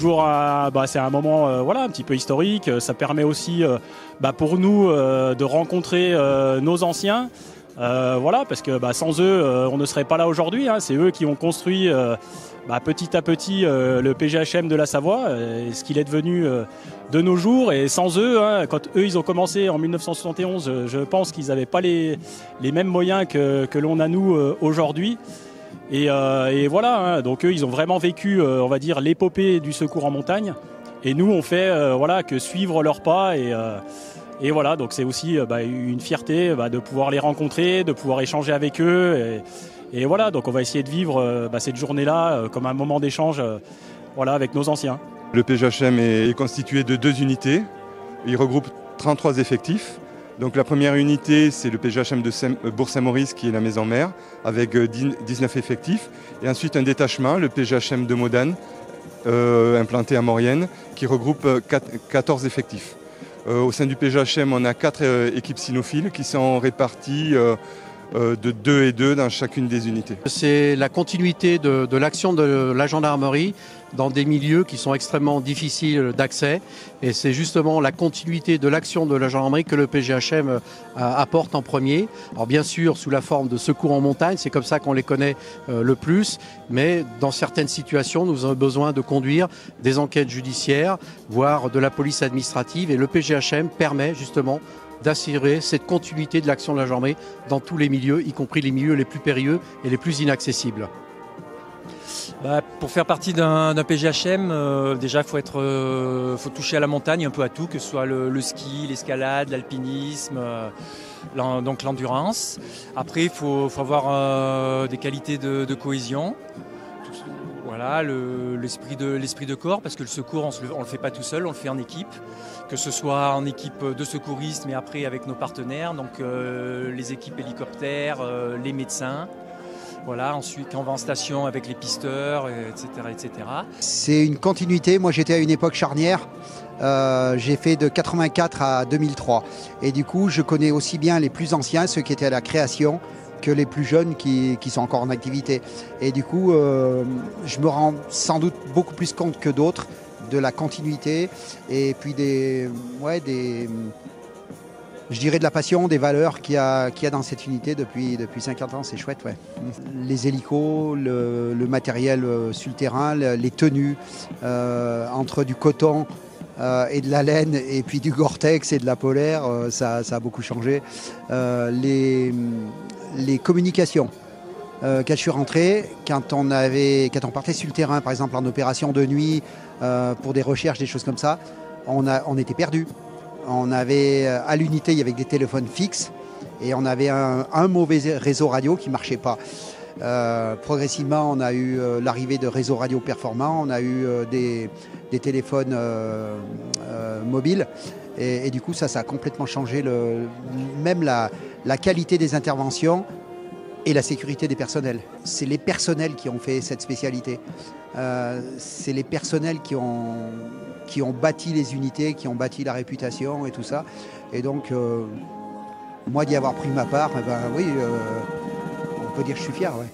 toujours c'est un moment voilà, un petit peu historique. Ça permet aussi pour nous de rencontrer nos anciens. Voilà, parce que sans eux, on ne serait pas là aujourd'hui. Hein. C'est eux qui ont construit petit à petit le PGHM de la Savoie, ce qu'il est devenu de nos jours. Et sans eux, hein, quand eux ils ont commencé en 1971, je pense qu'ils n'avaient pas les mêmes moyens que l'on a nous aujourd'hui. Et voilà, hein, donc eux ils ont vraiment vécu, on va dire, l'épopée du secours en montagne. Et nous on fait voilà, que suivre leurs pas. Et voilà, donc c'est aussi une fierté de pouvoir les rencontrer, de pouvoir échanger avec eux. Et voilà, donc on va essayer de vivre cette journée-là comme un moment d'échange voilà, avec nos anciens. Le PGHM est constitué de 2 unités. Il regroupe 33 effectifs. Donc la première unité, c'est le PGHM de Bourg-Saint-Maurice, qui est la maison mère, avec 19 effectifs. Et ensuite un détachement, le PGHM de Modane, implanté à Maurienne, qui regroupe 14 effectifs. Au sein du PGHM, on a 4 équipes cynophiles qui sont réparties de 2 et 2 dans chacune des unités. C'est la continuité de l'action de la gendarmerie dans des milieux qui sont extrêmement difficiles d'accès. Et c'est justement la continuité de l'action de la gendarmerie que le PGHM apporte en premier. Alors bien sûr, sous la forme de secours en montagne, c'est comme ça qu'on les connaît le plus. Mais dans certaines situations, nous avons besoin de conduire des enquêtes judiciaires, voire de la police administrative. Et le PGHM permet justement d'assurer cette continuité de l'action de la gendarmerie dans tous les milieux, y compris les milieux les plus périlleux et les plus inaccessibles. Pour faire partie d'un PGHM, déjà faut toucher à la montagne, un peu à tout, que ce soit le ski, l'escalade, l'alpinisme, donc l'endurance. Après, il faut avoir des qualités de cohésion. Voilà, l'esprit de corps, parce que le secours, on le fait pas tout seul, on le fait en équipe. Que ce soit en équipe de secouristes, mais après avec nos partenaires, donc les équipes hélicoptères, les médecins. Voilà, ensuite quand on va en station avec les pisteurs, etc., etc. C'est une continuité. Moi j'étais à une époque charnière. J'ai fait de 84 à 2003. Et du coup je connais aussi bien les plus anciens, ceux qui étaient à la création, que les plus jeunes qui sont encore en activité. Et du coup je me rends sans doute beaucoup plus compte que d'autres de la continuité et puis je dirais de la passion, des valeurs qu'il y a dans cette unité depuis 50 ans. C'est chouette, ouais. Les hélicos, le matériel sur le terrain, les tenues, entre du coton et de la laine et puis du Gore-Tex et de la polaire, ça a beaucoup changé. Les communications. Quand je suis rentré, quand on partait sur le terrain, par exemple en opération de nuit, pour des recherches, des choses comme ça, on était perdus. On avait, à l'unité, il y avait des téléphones fixes et on avait un mauvais réseau radio qui ne marchait pas. Progressivement, on a eu l'arrivée de réseaux radio performants, on a eu des téléphones mobiles et du coup, ça a complètement changé même la qualité des interventions et la sécurité des personnels. C'est les personnels qui ont fait cette spécialité. C'est les personnels qui ont bâti les unités, qui ont bâti la réputation et tout ça. Et donc, moi d'y avoir pris ma part, oui, on peut dire que je suis fier. Ouais.